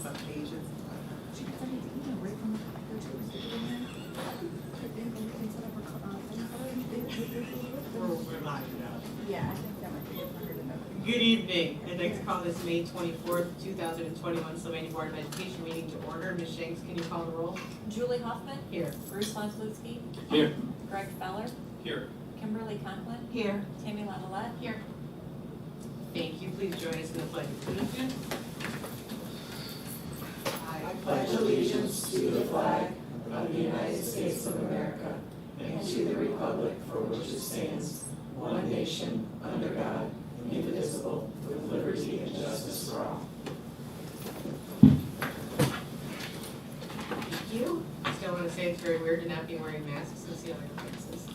some pages. We're live now. Yeah, I think that might be a Good evening. I'd like to call this May 24th, 2021 Sylvania Board of Education meeting to order. Ms. Shanks, can you call the roll? Julie Hoffman. Here. Bruce Wonslutsky. Here. Greg Feller. Here. Kimberly Conklin. Here. Tammy Lavalette. Here. Thank you. Please join us in the pledge of allegiance. I pledge allegiance to the flag of the United States of America and to the republic for which it stands, one nation, under God, indivisible, with liberty and justice for all. Thank you. I still want to say it's very weird to not be wearing masks and see other faces.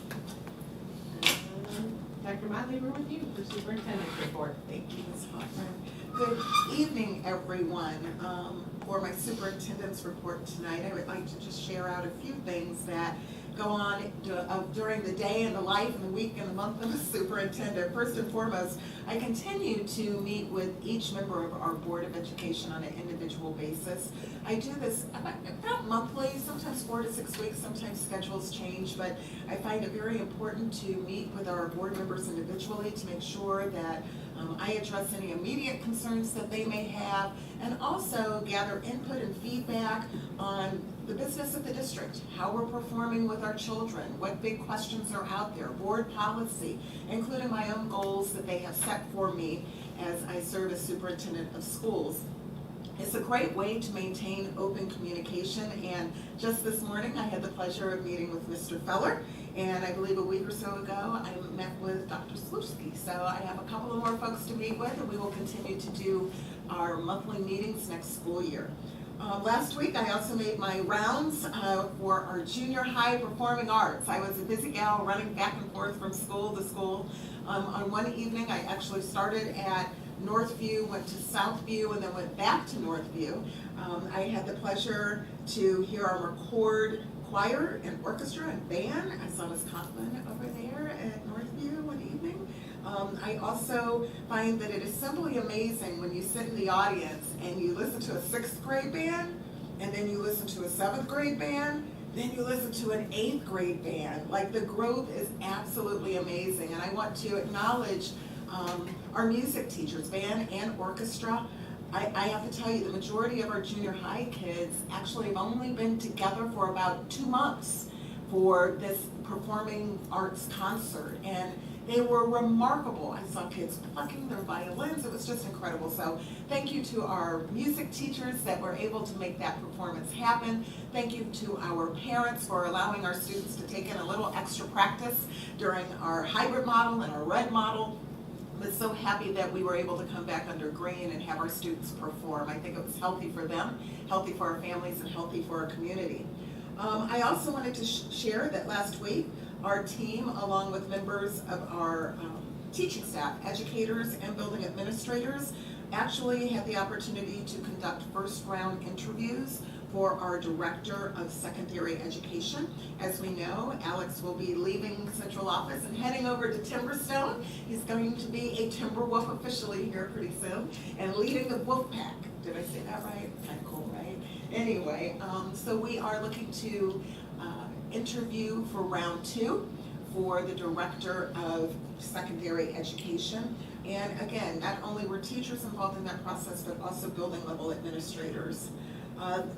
Dr. Motley, we're with you for superintendent's report. Thank you, Ms. Hoffman. Good evening, everyone. For my superintendent's report tonight, I would like to just share out a few things that go on during the day and the life and the week and the month of a superintendent. First and foremost, I continue to meet with each member of our Board of Education on an individual basis. I do this about monthly, sometimes 4 to 6 weeks, sometimes schedules change, but I find it very important to meet with our board members individually to make sure that I address any immediate concerns that they may have, and also gather input and feedback on the business of the district, how we're performing with our children, what big questions are out there, board policy, including my own goals that they have set for me as I serve as superintendent of schools. It's a great way to maintain open communication, and just this morning I had the pleasure of meeting with Mr. Feller, and I believe a week or so ago I met with Dr. Slutsky. So I have a couple of more folks to meet with, and we will continue to do our monthly meetings next school year. Last week I also made my rounds for our junior high performing arts. I was a busy gal running back and forth from school to school. On one evening I actually started at Northview, went to Southview, and then went back to Northview. I had the pleasure to hear our record choir and orchestra and band. I saw Ms. Conklin over there at Northview one evening. I also find that it is simply amazing when you sit in the audience and you listen to a 6th grade band, and then you listen to a 7th grade band, then you listen to an 8th grade band. Like, the growth is absolutely amazing, and I want to acknowledge our music teachers, band and orchestra. I have to tell you, the majority of our junior high kids actually have only been together for about 2 months for this performing arts concert, and they were remarkable. I saw kids plucking their violins. It was just incredible. So thank you to our music teachers that were able to make that performance happen. Thank you to our parents for allowing our students to take in a little extra practice during our hybrid model and our red model. I was so happy that we were able to come back under green and have our students perform. I think it was healthy for them, healthy for our families, and healthy for our community. I also wanted to share that last week, our team, along with members of our teaching staff, educators, and building administrators, actually had the opportunity to conduct first-round interviews for our Director of Secondary Education. As we know, Alex will be leaving central office and heading over to Timberstone. He's going to be a Timberwolf officially here pretty soon, and leading the Wolf Pack. Did I say that right? Kind of cool, right? Anyway, so we are looking to interview for round 2 for the Director of Secondary Education. And again, not only were teachers involved in that process, but also building level administrators.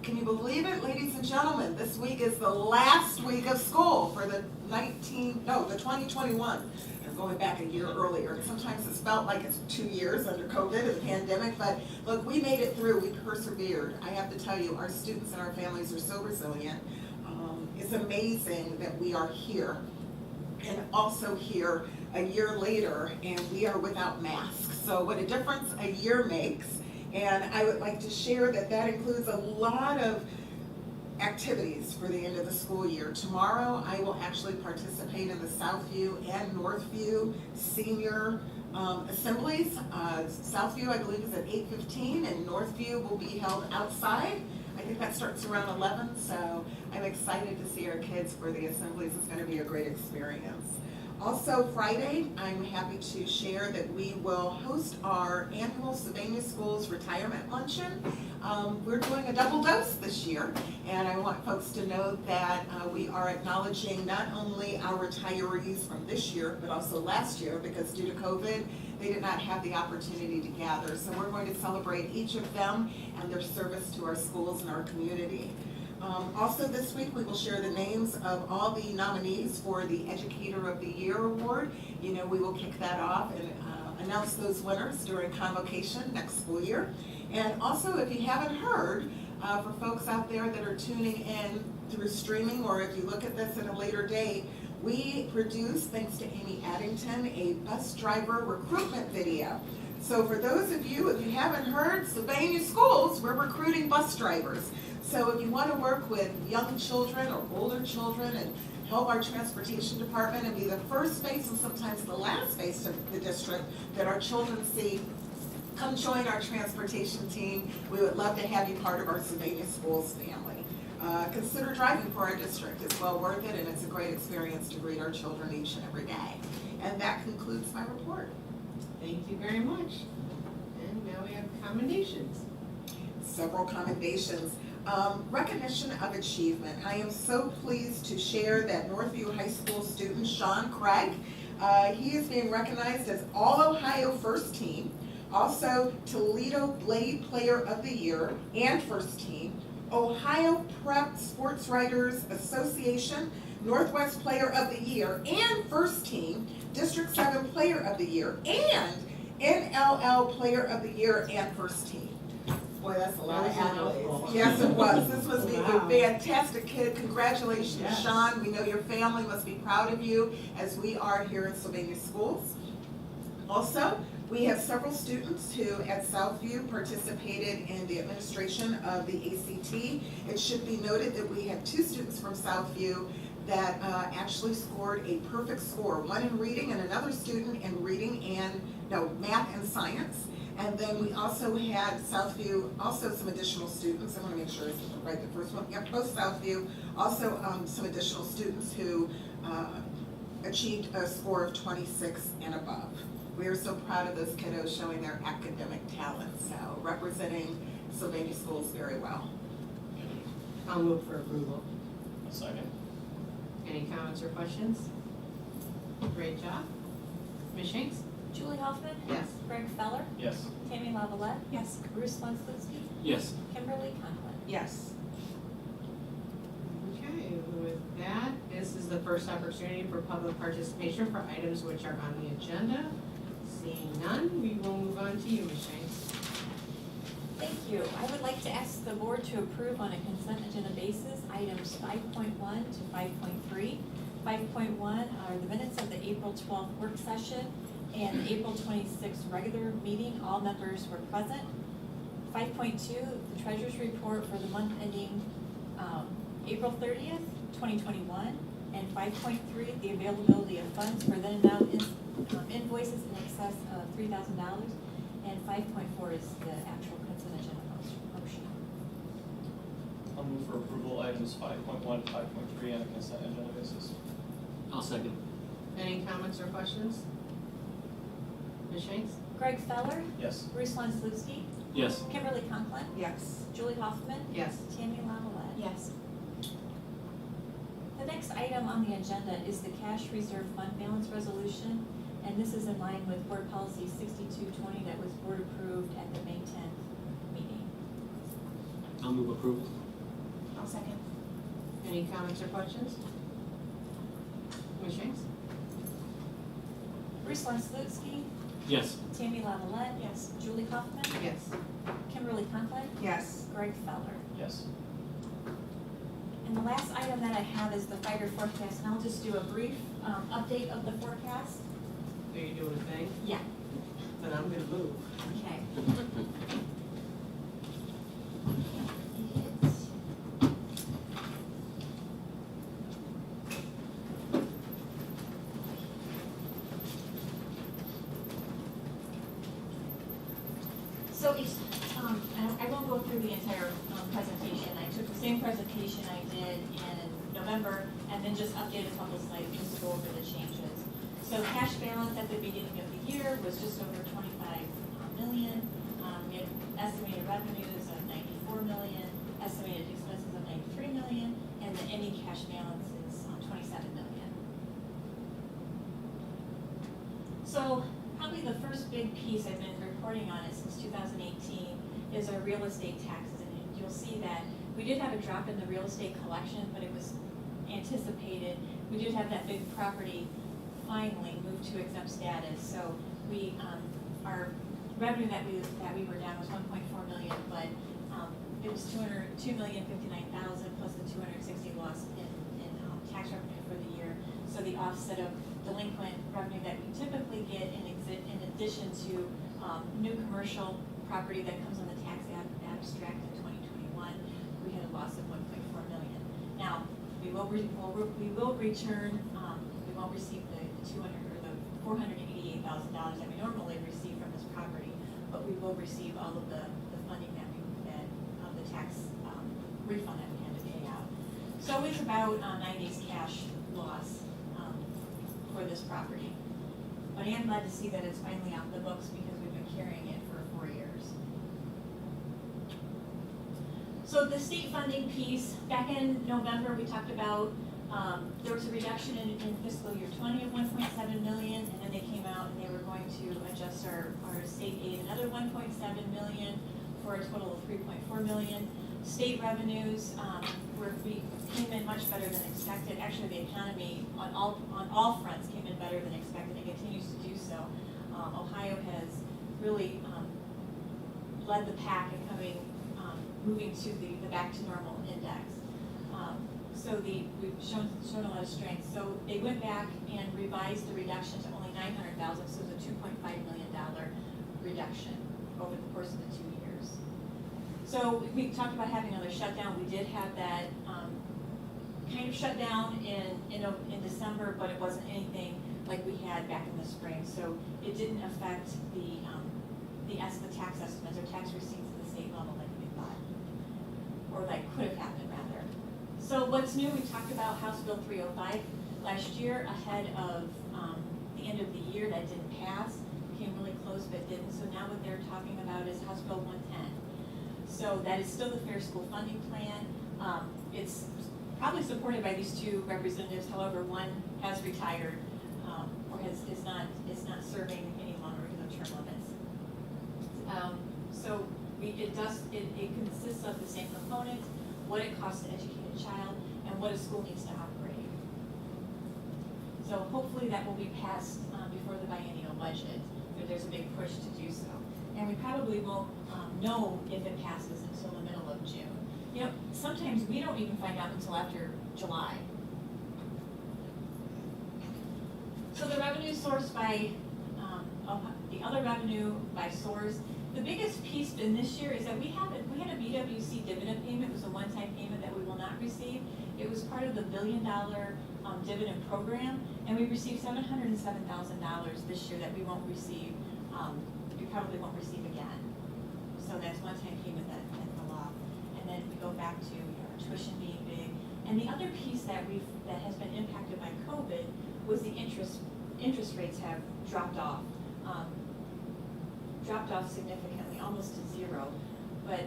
Can you believe it, ladies and gentlemen? This week is the last week of school for the 2021. I'm going back a year earlier. Sometimes it's felt like it's 2 years under COVID and the pandemic, but look, we made it through. We persevered. I have to tell you, our students and our families are so resilient. It's amazing that we are here, and also here a year later, and we are without masks. So what a difference a year makes. And I would like to share that that includes a lot of activities for the end of the school year. Tomorrow, I will actually participate in the Southview and Northview senior assemblies. Southview, I believe, is at 8:15, and Northview will be held outside. I think that starts around 11, so I'm excited to see our kids for the assemblies. It's going to be a great experience. Also Friday, I'm happy to share that we will host our annual Sylvania Schools Retirement Luncheon. We're doing a double dose this year, and I want folks to know that we are acknowledging not only our retirees from this year, but also last year, because due to COVID, they did not have the opportunity to gather. So we're going to celebrate each of them and their service to our schools and our community. Also this week, we will share the names of all the nominees for the Educator of the Year Award. You know, we will kick that off and announce those winners during convocation next school year. And also, if you haven't heard, for folks out there that are tuning in through streaming, or if you look at this at a later date, we produced, thanks to Amy Addington, a bus driver recruitment video. So for those of you, if you haven't heard, Sylvania Schools, we're recruiting bus drivers. So if you want to work with young children or older children and help our transportation department and be the first face and sometimes the last face of the district that our children see, come join our transportation team. We would love to have you part of our Sylvania Schools family. Consider driving for our district. It's well worth it, and it's a great experience to greet our children each and every day. And that concludes my report. Thank you very much. And now we have commendations. Several commendations. Recognition of achievement. I am so pleased to share that Northview High School student Sean Craig, he is being recognized as All-Ohio First Team, also Toledo Blade Player of the Year and First Team, Ohio Prep Sports Writers Association Northwest Player of the Year and First Team, District 7 Player of the Year, and NLL Player of the Year and First Team. Boy, that's a lot of accolades. Yes, it was. This must be a fantastic kid. Congratulations, Yes. Sean. We know your family must be proud of you, as we are here in Sylvania Schools. Also, we have several students who at Southview participated in the administration of the ACT. It should be noted that we have 2 students from Southview that actually scored a perfect score, one in reading and another student in reading and, math and science. And then we also had Southview, also some additional students, I want to make sure I write the first one, yeah, both Southview, also some additional students who achieved a score of 26 and above. We are so proud of those kiddos showing their academic talent, so representing Sylvania Schools very well. I'll move for approval. A second. Any comments or questions? Great job. Ms. Shanks? Julie Hoffman. Yes. Greg Feller. Yes. Tammy Lavalette. Yes. Bruce Lanslewski. Yes. Kimberly Conklin. Yes. Okay, with that, this is the first opportunity for public participation for items which are on the agenda. Seeing none, we will move on to you, Ms. Shanks. Thank you. I would like to ask the board to approve on a consent agenda basis items 5.1 to 5.3. 5.1 are the minutes of the April 12th work session and the April 26th regular meeting. All members were present. 5.2, the treasurer's report for the month ending April 30th, 2021. And 5.3, the availability of funds for then and now invoices in excess of $3,000. And 5.4 is the actual consent agenda motion. I'll move for approval items 5.1, 5.3 on a consent agenda basis. I'll second. Any comments or questions? Ms. Shanks? Greg Feller, Yes. Bruce Lanslewski, Yes. Kimberly Conklin, Yes. Julie Hoffman, Yes. Tammy Lavalette. Yes. The next item on the agenda is the cash reserve fund balance resolution, and this is in line with board policy 6220 that was board approved at the May 10th meeting. I'll move approval. I'll second. Any comments or questions? Ms. Shanks? Bruce Lanslewski, Yes. Tammy Lavalette, Yes. Julie Hoffman, Yes. Kimberly Conklin, Yes. Greg Feller. Yes. And the last item that I have is the fire forecast, and I'll just do a brief update of the forecast. Are you doing a thing? Yeah. Then I'm gonna move. Okay. So it's, I won't go through the entire presentation. I took the same presentation I did in November and then just updated a couple slides just to go over the changes. So cash balance at the beginning of the year was just over 25 million. We had estimated revenues of 94 million, estimated expenses of 93 million, and the ending cash balance is 27 million. So probably the first big piece I've been reporting on it since 2018 is our real estate taxes. And you'll see that we did have a drop in the real estate collection, but it was anticipated. We did have that big property finally moved to exempt status. So we, our revenue that we were down was 1.4 million, but it was 2,059,000 plus the 260 loss in tax revenue for the year. So the offset of delinquent revenue that we typically get in addition to new commercial property that comes on the tax abstract in 2021, we had a loss of 1.4 million. Now, we will return, we won't receive the 200 or the $488,000 that we normally receive from this property, but we will receive all of the funding that of the tax refund that we had to pay out. So it's about 9 days cash loss for this property. But I am glad to see that it's finally off the books because we've been carrying it for 4 years. So the state funding piece, back in November, we talked about there was a reduction in fiscal year 20 of 1.7 million, and then they came out and they were going to adjust our state aid another 1.7 million for a total of 3.4 million. State revenues we came in much better than expected. Actually, the economy on all fronts came in better than expected and continues to do so. Ohio has really led the pack in moving to the back to normal index. So we've shown a lot of strength. So they went back and revised the reduction to only 900,000, so it's a $2.5 million reduction over the course of the 2 years. So we talked about having another shutdown. We did have that kind of shutdown in December, but it wasn't anything like we had back in the spring. So it didn't affect the tax estimates or tax receipts at the state level like we thought, or like could have happened rather. So what's new? We talked about House Bill 305 last year ahead of the end of the year. That didn't pass. Came really close, but didn't. So now what they're talking about is House Bill 110. So that is still the Fair School Funding Plan. It's probably supported by these two representatives. However, one has retired or is not serving any longer in the term limits. So it consists of the same components: what it costs to educate a child and what a school needs to operate. So hopefully that will be passed before the biennial budget. There's a big push to do so. And we probably won't know if it passes until the middle of June. You know, sometimes we don't even find out until after July. So the revenue source by, the other revenue by source, the biggest piece in this year is that we had a BWC dividend payment. It was a one-time payment that we will not receive. It was part of the $1 billion dividend program, and we received $707,000 this year that we won't receive. We probably won't receive again. So that's one-time payment that fell off. And then we go back to our tuition being big. And the other piece that has been impacted by COVID was the interest rates have dropped off. Dropped off significantly, almost to zero. But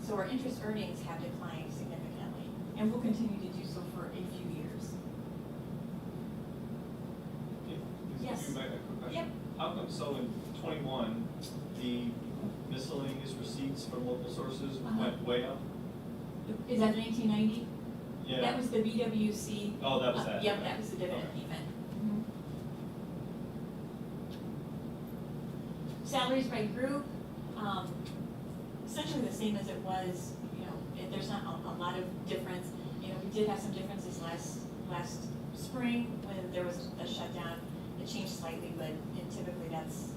so our interest earnings have declined significantly, and will continue to do so for a few years. Yes. Excuse me, a quick question. Yep. How come, so in 21, the miscellaneous receipts from local sources went way up? Is that 1990? Yeah. That was the BWC. Oh, that was that. Yep, that was the dividend Okay. payment. Salaries by group, essentially the same as it was. You know, there's not a lot of difference. You know, we did have some differences last spring when there was a shutdown. It changed slightly, but typically that's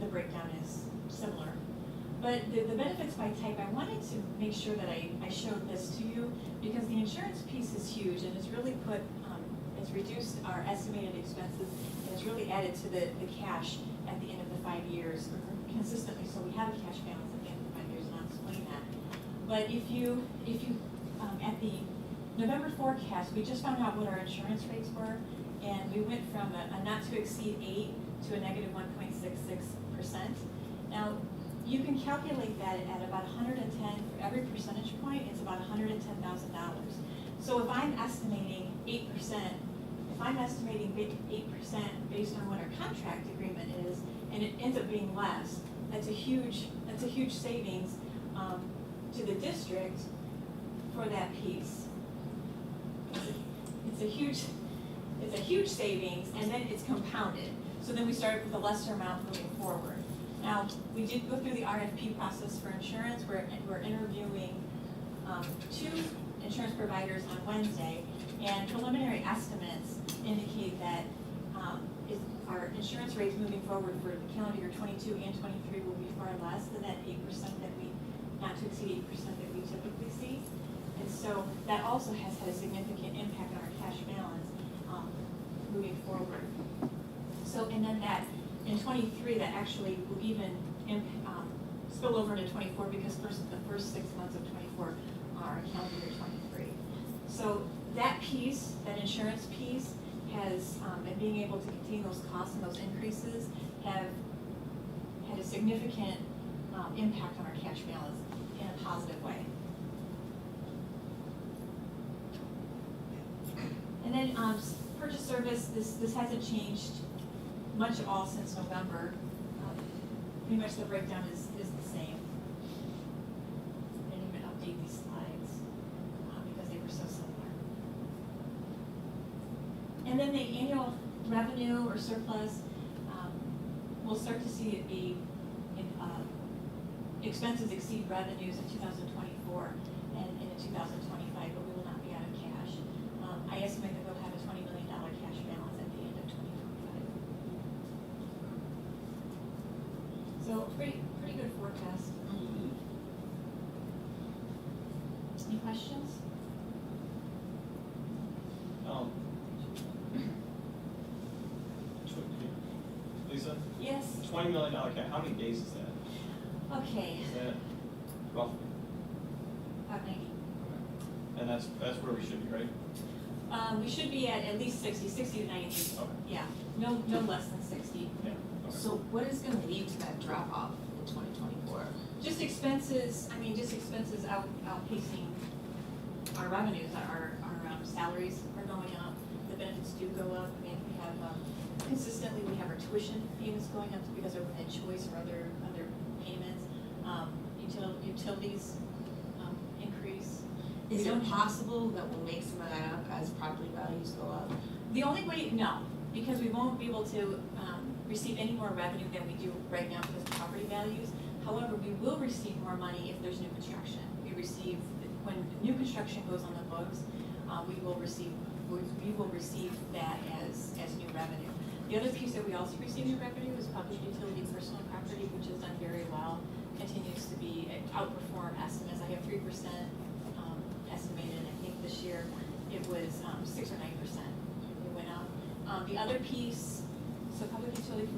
the breakdown is similar. But the benefits by type, I wanted to make sure that I showed this to you because the insurance piece is huge and it's really it's reduced our estimated expenses and it's really added to the cash at the end of the 5 years consistently. So we have a cash balance at the end of the 5 years, and I'll explain that. But if you at the November forecast, we just found out what our insurance rates were, and we went from a not to exceed 8 to a negative 1.66%. Now, you can calculate that at about 110, for every percentage point, it's about $110,000. So if I'm estimating 8%, if I'm estimating 8% based on what our contract agreement is, and it ends up being less, that's a huge savings to the district for that piece. It's a huge savings, and then it's compounded. So then we start with a lesser amount moving forward. Now, we did go through the RFP process for insurance. We're interviewing 2 insurance providers on Wednesday, and preliminary estimates indicate that our insurance rates moving forward for the calendar year 22 and 23 will be far less than that 8% that we, not to exceed 8% that we typically see. And so that also has had a significant impact on our cash balance moving forward. So, and then that, in 23, that actually will even spill over into 24 because the first 6 months of 24 are calendar year 23. So that piece, that insurance piece, has, and being able to contain those costs and those increases have had a significant impact on our cash balance in a positive way. And then purchase service, this hasn't changed much at all since November. Pretty much the breakdown is the same. I didn't even update these slides because they were so similar. And then the annual revenue or surplus, we'll start to see it be expenses exceed revenues in 2024 and in 2025, but we will not be out of cash. I estimate that we'll have a $20 million cash balance at the end of 2025. So pretty good forecast. Any questions? Lisa, Yes. $20 million cap, how many days is that? Okay. Is that roughly? About 90. And that's where we should be, right? We should be at least 60 to 90. Okay. Yeah, no less than 60. Yeah, okay. So what is gonna lead to that drop off in 2024? Just expenses, outpacing our revenues. Our salaries are going up, the benefits do go up. I mean, we have, consistently, we have our tuition payments going up because of ed choice or other payments. Utilities increase. Is We it don't have- possible that we'll make some of that up as property values go up? The only way, no, because we won't be able to receive any more revenue than we do right now because of property values. However, we will receive more money if there's new construction. When new construction goes on the books, we will receive that as new revenue. The other piece that we also receive new revenue is public utility personal property, which has done very well, continues to be outperform estimates. I have 3% estimated. I think this year it was 6 or 9%. It went up. The other piece, so public utility,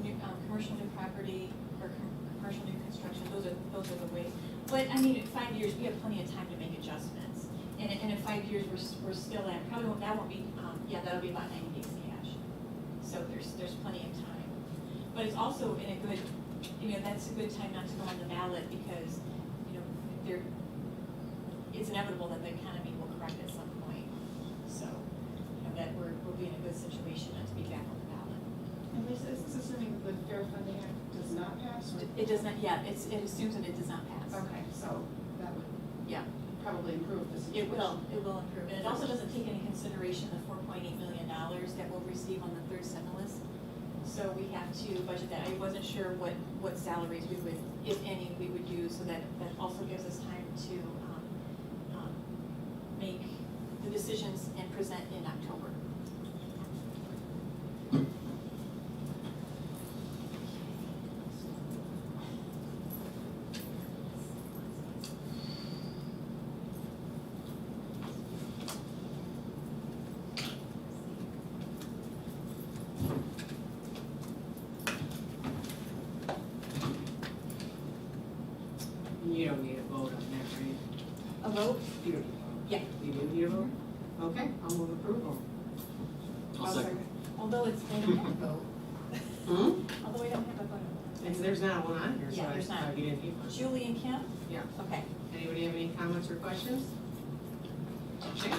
commercial new property or commercial new construction, those are the ways. But I mean, in 5 years, we have plenty of time to make adjustments. And in 5 years, we're still at, that won't be, that'll be about 90 days cash. So there's plenty of time. But it's also in a good, that's a good time not to go on the ballot because, it's inevitable that the economy will correct at some point. So, that we'll be in a good situation not to be back on the ballot. And Lisa, is this assuming the Fair Funding Act does not pass? Or? It does not, it assumes that it does not pass. Okay, so that would Yeah. probably improve the situation. It will improve. And it also doesn't take into consideration the $4.8 million that we'll receive on the third stimulus. So we have to budget that. I wasn't sure what salaries we would, if any, we would use, so that also gives us time to make the decisions and present in October. You don't need a vote on that, right? A vote? You don't need a vote. Yeah. You do need a vote? Okay, I'll move approval. I'll second. Although they don't have a vote. Although we don't have a vote. There's not one on here, so Yeah, I there's thought not. you didn't need one. Julie and Kim? Yeah. Okay. Anybody have any comments or questions? Shane?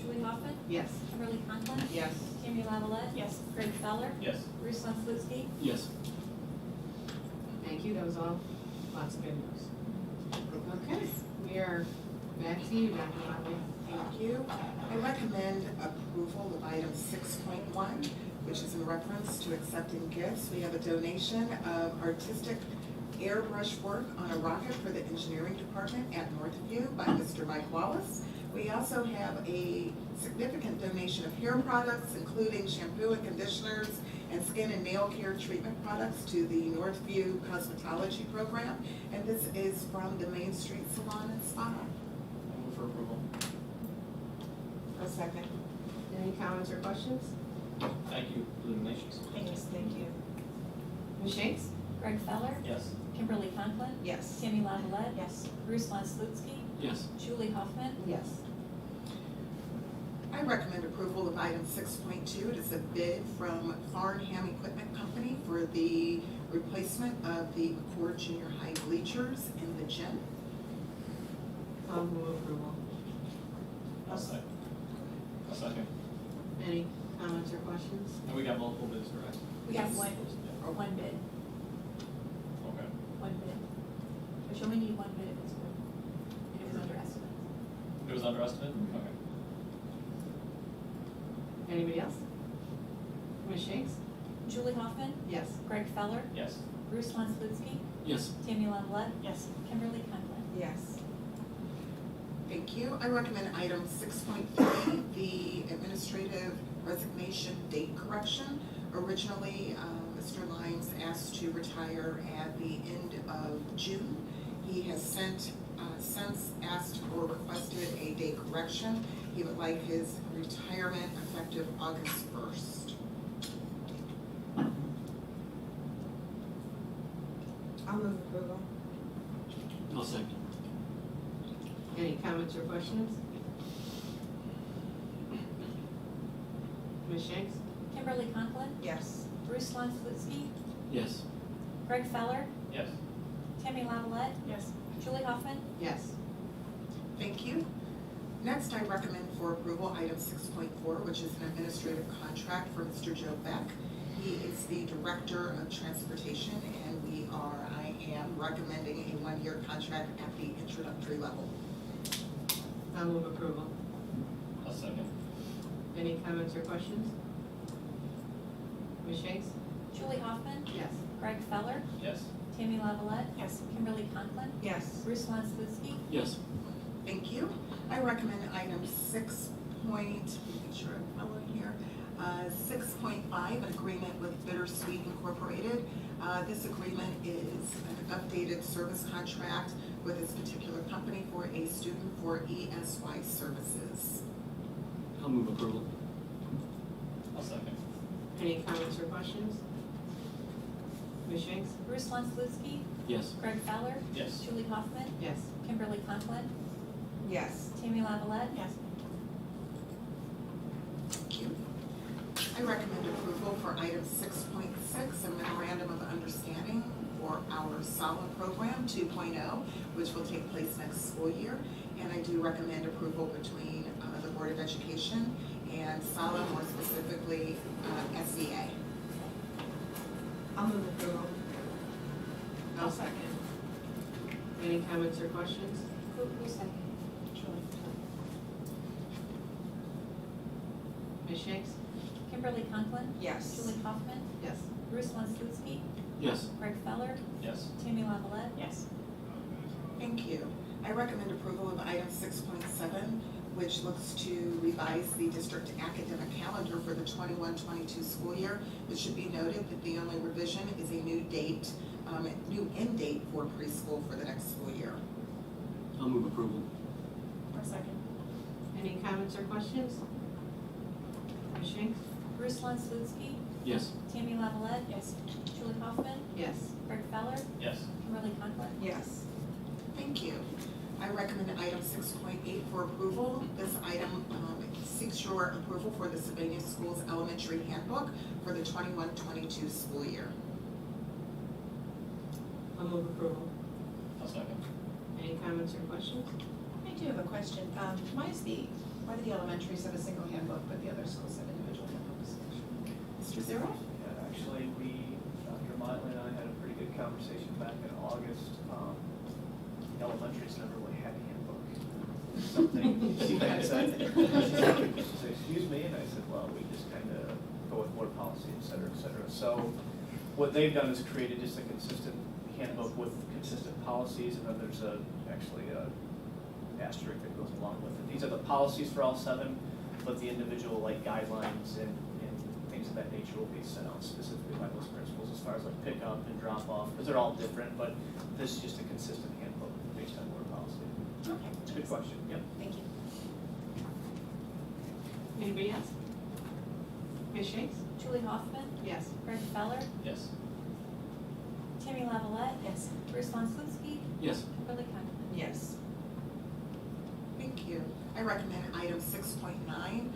Julie Hoffman? Yes. Kimberly Conklin? Yes. Tammy Lavalette? Yes. Greg Feller? Yes. Bruce Vanslutsky? Yes. Thank you, that was all, lots of good news. Okay, we are back to you, Dr. Motley. Thank you. I recommend approval of item 6.1, which is in reference to accepting gifts. We have a donation of artistic airbrush work on a rocket for the engineering department at Northview by Mr. Mike Wallace. We also have a significant donation of hair products, including shampoo and conditioners and skin and nail care treatment products to the Northview Cosmetology Program. And this is from the Main Street Salon and Spa. I'll move for approval. A second. Any comments or questions? Thank you for the donations. Thanks, thank you. Ms. Shanks? Greg Feller? Yes. Kimberly Conklin? Yes. Tammy Lavalette? Yes. Bruce Vanslutsky? Yes. Julie Hoffman? Yes. I recommend approval of item 6.2. It is a bid from Farnham Equipment Company for the replacement of the McCord Junior High bleachers in the gym. I'll move approval. I'll second. I'll second. Any comments or questions? And we got multiple bids, correct? We got Yes. one Yeah. bid, Okay. one bid. Which only need one bid if it's good. And it was under estimate. It was under estimate? Okay. Anybody else? Ms. Shanks? Julie Hoffman? Yes. Greg Feller? Yes. Bruce Vanslutsky? Yes. Tammy Lavalette? Yes. Kimberly Conklin? Yes. Thank you. I recommend item 6.3, the administrative resignation date correction. Originally, Mr. Lyons asked to retire at the end of June. He has since asked or requested a date correction. He would like his retirement effective August 1st. I'll move approval. I'll second. Any comments or questions? Ms. Shanks? Kimberly Conklin? Yes. Bruce Vanslutsky? Yes. Greg Feller? Yes. Tammy Lavalette? Yes. Julie Hoffman? Yes. Thank you. Next, I recommend for approval item 6.4, which is an administrative contract for Mr. Joe Beck. He is the Director of Transportation, and I am recommending a one-year contract at the introductory level. I'll move approval. I'll second. Any comments or questions? Ms. Shanks? Julie Hoffman? Yes. Greg Feller? Yes. Tammy Lavalette? Yes. Kimberly Conklin? Yes. Bruce Vanslutsky? Yes. Thank you. I recommend item 6. Make sure I'm following here. 6.5, an agreement with Bittersweet Incorporated. This agreement is an updated service contract with this particular company for a student for ESY services. I'll move approval. I'll second. Any comments or questions? Ms. Shanks? Bruce Vanslutsky? Yes. Greg Feller? Yes. Julie Hoffman? Yes. Kimberly Conklin? Yes. Tammy Lavalette? Yes. Thank you. I recommend approval for item 6.6, a memorandum of understanding for our SALA program 2.0, which will take place next school year. And I do recommend approval between the Board of Education and SALA, more specifically SEA. I'll move approval. I'll second. Any comments or questions? Who's second? Ms. Shanks? Kimberly Conklin? Yes. Julie Hoffman? Yes. Bruce Vanslutsky? Yes. Greg Feller? Yes. Tammy Lavalette? Yes. Thank you. I recommend approval of item 6.7, which looks to revise the district academic calendar for the 21-22 school year. It should be noted that the only revision is a new date, new end date for preschool for the next school year. I'll move approval. Or second. Any comments or questions? Ms. Shanks? Bruce Vanslutsky? Yes. Tammy Lavalette? Yes. Julie Hoffman? Yes. Greg Feller? Yes. Kimberly Conklin? Yes. Thank you. I recommend item 6.8 for approval. This item seeks your approval for the Sylvania Schools Elementary Handbook for the 21-22 school year. I'll move approval. I'll second. Any comments or questions? I do have a question. Why do the elementaries have a single handbook, but the other schools have individual handbooks? Mr. Zero? Yeah, actually, Dr. Motley and I had a pretty good conversation back in August. Elementary's never really had a handbook. Something, she kind of said, excuse me, and I said, well, we just kind of go with board policy, et cetera, et cetera. So what they've done is created just a consistent handbook with consistent policies, and then there's actually a asterisk that goes along with it. These are the policies for all 7, but the individual like guidelines and things of that nature will be sent out specifically by those principals as far as like pick up and drop off, because they're all different, but this is just a consistent handbook based on board policy. Okay. It's a good question, yep. Thank you. Anybody else? Ms. Shanks? Julie Hoffman, Yes. Greg Feller, Yes. Tammy Lavalette, Yes. Bruce Vanslutsky, Yes. Kimberly Conklin. Yes. Thank you. I recommend item 6.9,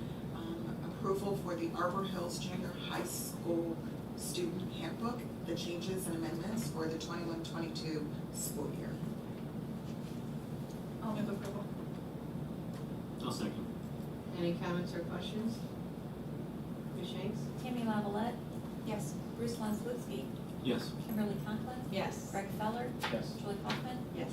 approval for the Arbor Hills Junior High School Student Handbook, the changes and amendments for the 21-22 school year. I'll move approval. I'll second. Any comments or questions? Ms. Shanks? Tammy Lavalette, Yes. Bruce Vanslutsky, Yes. Kimberly Conklin, Yes. Greg Feller, Yes. Julie Hoffman, Yes.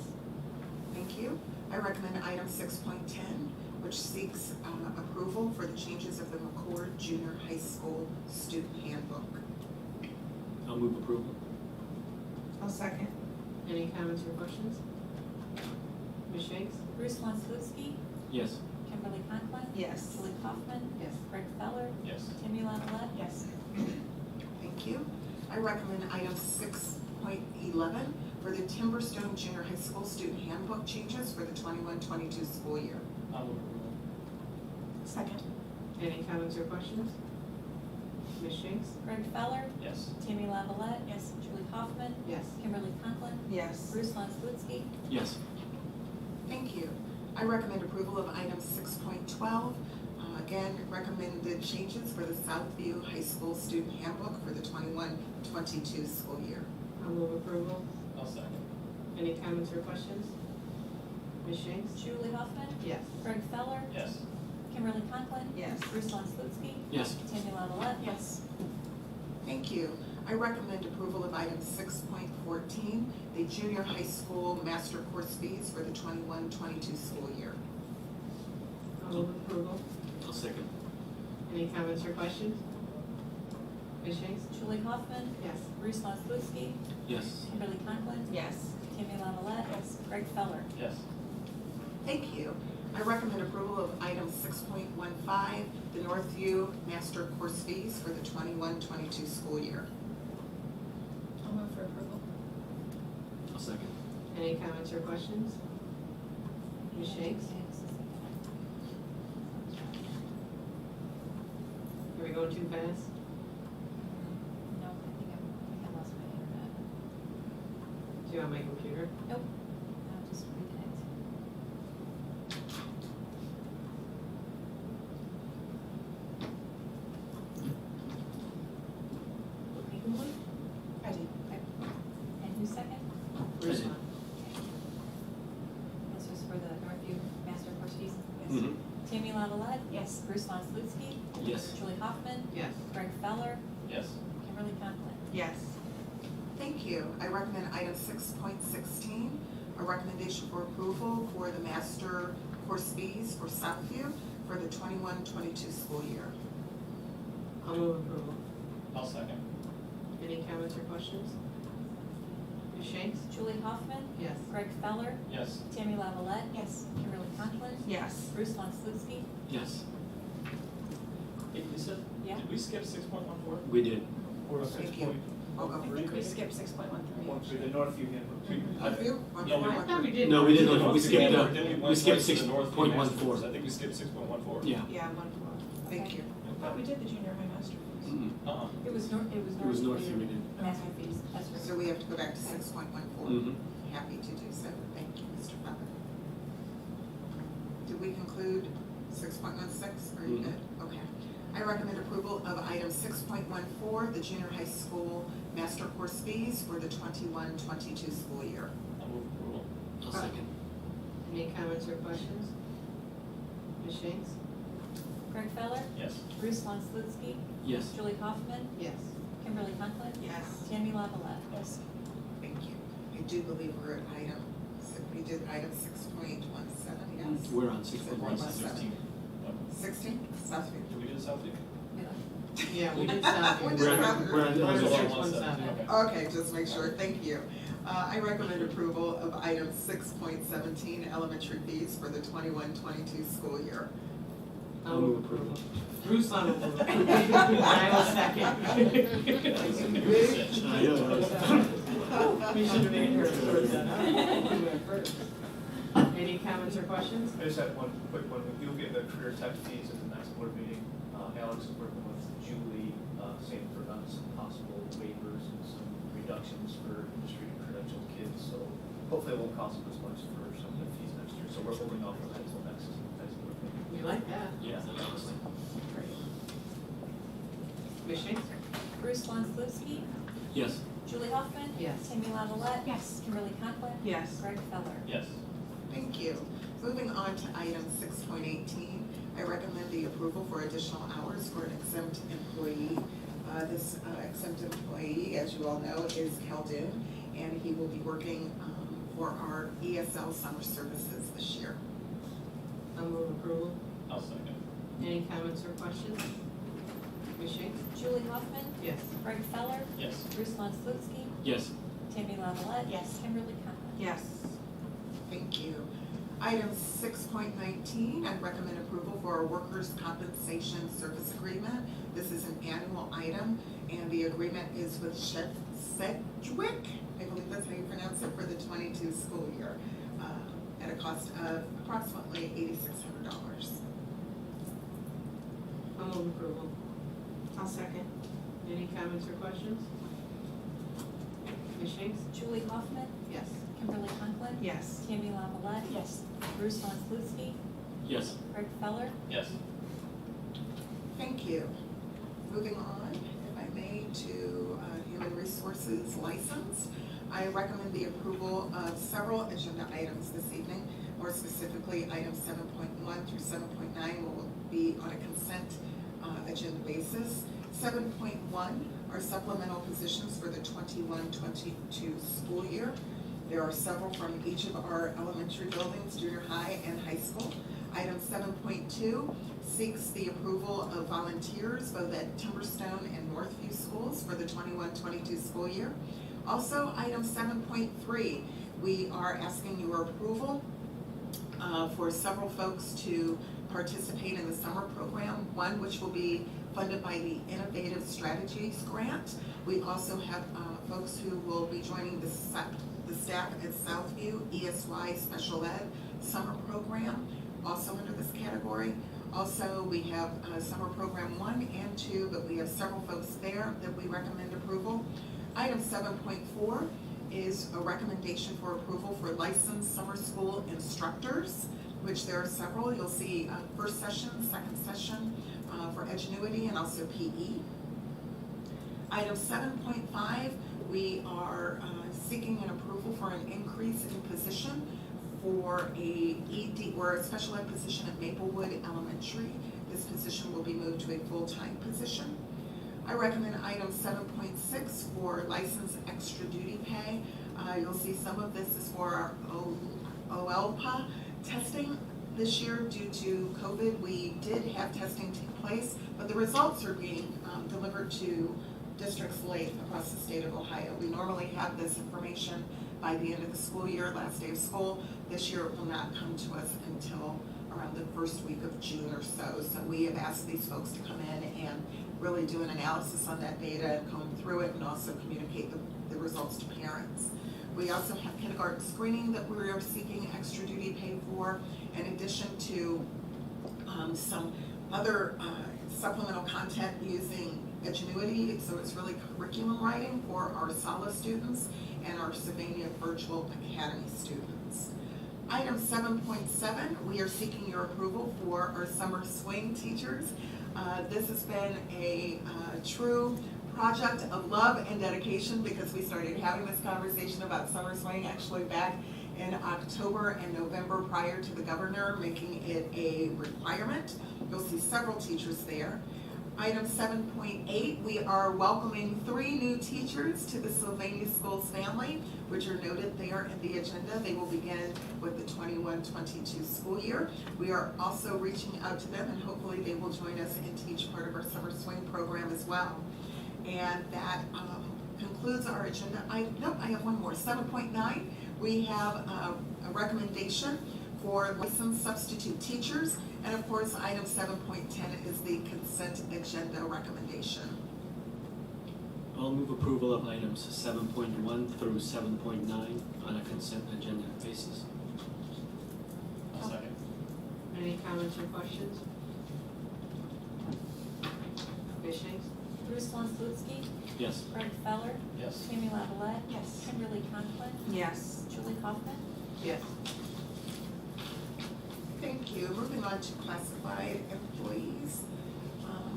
Thank you. I recommend item 6.10, which seeks approval for the changes of the McCord Junior High School Student Handbook. I'll move approval. I'll second. Any comments or questions? Ms. Shanks? Bruce Vanslutsky, Yes. Kimberly Conklin, Yes. Julie Hoffman, Yes. Greg Feller, Yes. Tammy Lavalette, Yes. Thank you. I recommend item 6.11 for the Timberstone Junior High School Student Handbook changes for the 21-22 school year. I'll move approval. Second. Any comments or questions? Ms. Shanks? Greg Feller, Yes. Tammy Lavalette, Yes. Julie Hoffman, Yes. Kimberly Conklin, Yes. Bruce Vanslutsky, Yes. Thank you. I recommend approval of item 6.12. Again, recommended changes for the Southview High School Student Handbook for the 21-22 school year. I'll move approval. I'll second. Any comments or questions? Ms. Shanks? Julie Hoffman, Yes. Greg Feller, Yes. Kimberly Conklin, Yes. Bruce Vanslutsky, Yes. Tammy Lavalette, Yes. Thank you. I recommend approval of item 6.14, the junior high school master course fees for the 21-22 school year. I'll move approval. I'll second. Any comments or questions? Ms. Shanks? Julie Hoffman, Yes. Bruce Vanslutsky, Yes. Kimberly Conklin, Yes. Tammy Lavalette, Yes. Greg Feller. Yes. Thank you. I recommend approval of item 6.15, the Northview master course fees for the 21-22 school year. I'll move for approval. I'll second. Any comments or questions? Ms. Shanks? Are we going too fast? No, I lost my internet. Do you want my computer? Nope, I'll just reconnect. You can wait. I did. And who's second? Bruce? Second. This was for the Northview Master Course fees. Mhm. Tammy Lavalette, Yes. Bruce Vanslutsky, Yes. Julie Hoffman, Yes. Greg Feller, Yes. Kimberly Conklin. Yes. Thank you. I recommend item 6.16, a recommendation for approval for the master course fees for Southview for the 21-22 school year. I'll move approval. I'll second. Any comments or questions? Ms. Shanks? Julie Hoffman, Yes. Greg Feller, Yes. Tammy Lavalette, Yes. Kimberly Conklin, Yes. Bruce Vanslutsky. Yes. Hey, Lisa, Yeah. did we skip 6.14? We did. Or Thank you. Oh, I think we skipped 6.13. The Northview handbook. Northview? No, I thought we did. No, we didn't. We skipped, Or did we we went skipped right to the North 6.14. I think we skipped 6.14. Yeah. Yeah, 1-4. Thank you. I thought we did the junior high master fees. Mm-mm. It was It was Northview we did. Master fees, that's right. So we have to go back to 6.14. Mhm. Happy to do so. Thank you, Mr. Pepper. 6, are you Mhm. good? Okay. I recommend approval of item 6.14, the junior high school master course fees for the 21-22 school year. I'll move approval. I'll second. Any comments or questions? Ms. Shanks? Greg Feller, Yes. Bruce Vanslutsky, Yes. Julie Hoffman, Yes. Kimberly Conklin, Yes. Tammy Lavalette. Yes. Thank you. I do believe we're at we did item 6.17, yes? We're on 6.17. 16. 16, Southfield. Did we do Southwick? Yeah, we did stop We here. did We're stop on, here. we're on, We're on we're 6.17. Okay, just make sure, thank you. I recommend approval of item 6.17, elementary fees for the 21-22 school year. I'll move approval. Bruce on approval. I will second. I know. We should have made her first. You went first. Any comments or questions? I just have one quick one. You'll get the career tech fees at the next board meeting. Alex is working with Julie, Sanford on some possible waivers and some reductions for industry credentialed kids. So hopefully it won't cost them as much for some of the fees next year. So we're holding off on that until next board meeting. We like that. Yeah, honestly. Great. Ms. Shanks? Bruce Vanslutsky, Yes. Julie Hoffman. Yes. Tammy Lavalette. Yes. Kimberly Conklin. Yes. Greg Feller. Yes. Thank you. Moving on to item 6.18, I recommend the approval for additional hours for an exempt employee. This exempt employee, as you all know, is Khaldun, and he will be working for our ESL summer services this year. I'll move approval. I'll second. Any comments or questions? Ms. Shanks? Julie Hoffman. Yes. Greg Feller. Yes. Bruce Vanslutsky, Yes. Tammy Lavalette. Yes. Kimberly Conklin. Yes. Thank you. Item 6.19, I recommend approval for a workers' compensation service agreement. This is an annual item, and the agreement is with Chef Sedgwick, I believe that's how you pronounce it, for the 22 school year, at a cost of approximately $8,600. I'll move approval. I'll second. Any comments or questions? Ms. Shanks? Julie Hoffman, Yes. Kimberly Conklin. Yes. Tammy Lavalette. Yes. Bruce Vanslutsky, Yes. Greg Feller. Yes. Thank you. Moving on, if I may, to Human Resources License. I recommend the approval of several agenda items this evening. More specifically, items 7.1 through 7.9 will be on a consent agenda basis. 7.1 are supplemental positions for the 21-22 school year. There are several from each of our elementary buildings, junior high and high school. Item 7.2 seeks the approval of volunteers both at Timberstone and Northview schools for the 21-22 school year. Also, item 7.3, we are asking your approval for several folks to participate in the summer program, one which will be funded by the Innovative Strategies Grant. We also have folks who will be joining the staff at Southview ESY Special Ed Summer Program, also under this category. Also, we have Summer Program 1 and 2, but we have several folks there that we recommend approval. Item 7.4 is a recommendation for approval for licensed summer school instructors, which there are several. You'll see first session, second session for Edgenuity and also PE. Item 7.5, we are seeking an approval for an increase in position for a ED or a special ed position at Maplewood Elementary. This position will be moved to a full-time position. I recommend item 7.6 for licensed extra duty pay. You'll see some of this is for our OLPA testing. This year, due to COVID, we did have testing take place, but the results are being delivered to districts late across the state of Ohio. We normally have this information by the end of the school year, last day of school. This year it will not come to us until around the first week of June or so. So we have asked these folks to come in and really do an analysis on that data, comb through it, and also communicate the results to parents. We also have kindergarten screening that we are seeking extra duty pay for, in addition to some other supplemental content using Edgenuity, so it's really curriculum writing for our Sala students and our Sylvania Virtual Academy students. Item 7.7, we are seeking your approval for our summer swing teachers. This has been a true project of love and dedication because we started having this conversation about summer swing actually back in October and November prior to the governor making it a requirement. You'll see several teachers there. Item 7.8, we are welcoming 3 new teachers to the Sylvania Schools family, which are noted there in the agenda. They will begin with the 21-22 school year. We are also reaching out to them and hopefully they will join us and teach part of our summer swing program as well. And that concludes our agenda. I have one more. 7.9, we have a recommendation for licensed substitute teachers. And of course, item 7.10 is the consent agenda recommendation. I'll move approval of items 7.1 through 7.9 on a consent agenda basis. I'll second. Any comments or questions? Ms. Shanks? Bruce Wonslutsky, Yes. Craig Feller, Yes. Tammy Lavalette, Yes. Kimberly Conklin, Yes. Julie Hoffman. Yes. Thank you. Moving on to classified employees.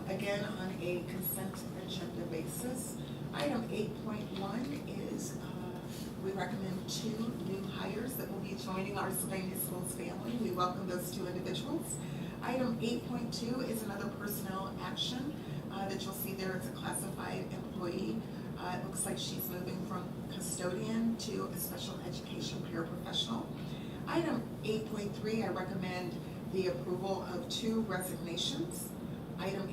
Again, on a consent agenda basis. Item 8.1 is we recommend 2 new hires that will be joining our Sylvania Schools family. We welcome those 2 individuals. Item 8.2 is another personnel action that you'll see there. It's a classified employee. It looks like she's moving from custodian to a special education paraprofessional. Item 8.3, I recommend the approval of 2 resignations. Item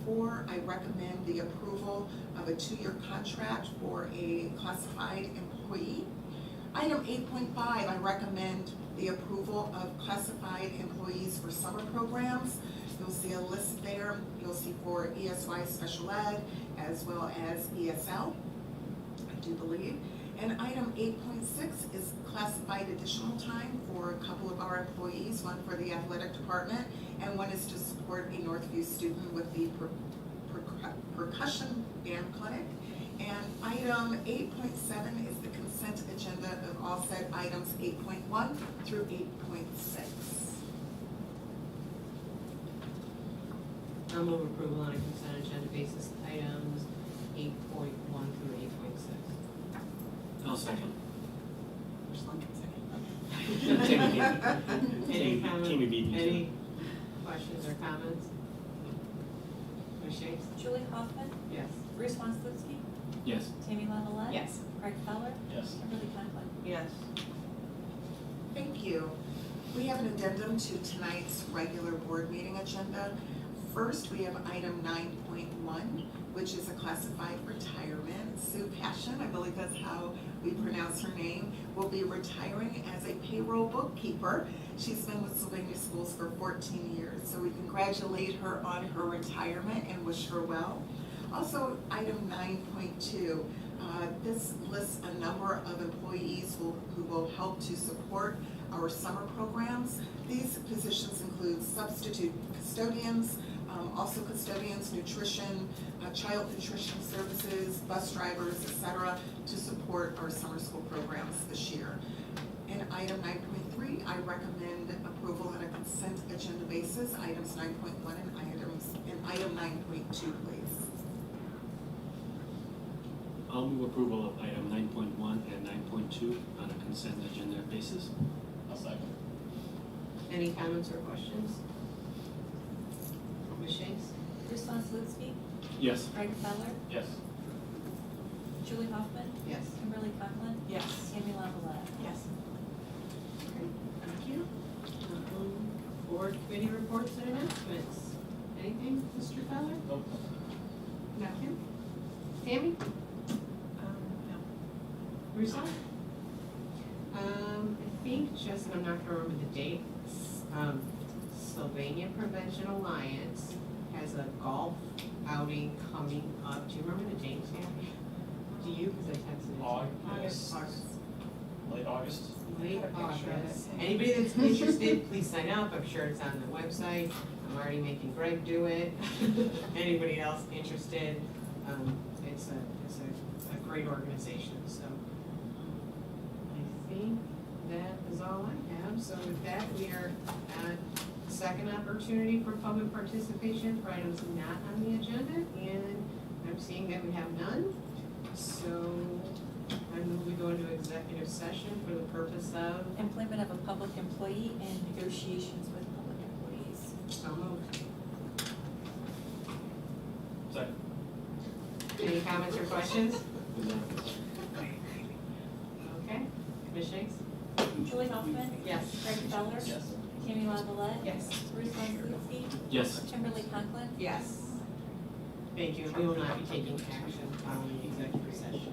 8.4, I recommend the approval of a 2-year contract for a classified employee. Item 8.5, I recommend the approval of classified employees for summer programs. You'll see a list there. You'll see for ESY Special Ed as well as ESL, I do believe. And item 8.6 is classified additional time for a couple of our employees, one for the athletic department, and one is to support a Northview student with the percussion band clinic. And item 8.7 is the consent agenda of all said items 8.1 through 8.6. I'll move approval on a consent agenda basis, items 8.1 through 8.6. I'll second. First one, second. Any comments? Tammy beat me to Any it. questions or comments? Ms. Shanks? Julie Hoffman, Yes. Bruce Wonslutsky, Yes. Tammy Lavalette. Yes. Craig Feller, Yes. Kimberly Conklin. Yes. Thank you. We have an addendum to tonight's regular board meeting agenda. First, we have item 9.1, which is a classified retirement. Sue Passion, I believe that's how we pronounce her name, will be retiring as a payroll bookkeeper. She's been with Sylvania Schools for 14 years, so we congratulate her on her retirement and wish her well. Also, item 9.2, this lists a number of employees who will help to support our summer programs. These positions include substitute custodians, also custodians, nutrition, child nutrition services, bus drivers, etc., to support our summer school programs this year. In item 9.3, I recommend approval on a consent agenda basis, items 9.1 and item 9.2, please. I'll move approval of item 9.1 and 9.2 on a consent agenda basis. I'll second. Any comments or questions? Ms. Shanks? Bruce Wonslutsky, Yes. Craig Feller, Yes. Julie Hoffman, Yes. Kimberly Conklin, Yes. Tammy Lavalette. Yes. Great, thank you. Board committee reports and announcements. Anything, Mr. Feller? Nope. Nothing? Tammy? No. Bruce? I think just, I'm not gonna remember the dates, Sylvania Prevention Alliance has a golf outing coming up. Do you remember the dates, Tammy? Do you? Because I texted it. August. Late August. Late Got a picture of August. it. Anybody that's interested, please sign up. I'm sure it's on the website. I'm already making Greg do it. Anybody else interested? It's a great organization, so. I think that is all I have, So with that, we are at second opportunity for public participation for items not on the agenda, and I'm seeing that we have none. So I move we go into executive session for the purpose of, Employment of a public employee and negotiations with public employees. so moved. Second. Any comments or questions? Okay, Commissioner Hicks? Julie Hoffman? Yes. Craig Feller? Yes. Tammy Lavalette? Yes. Bruce Wensleski? Yes. Kimberly Conklin? Yes. Thank you, we will not be taking action following the executive session.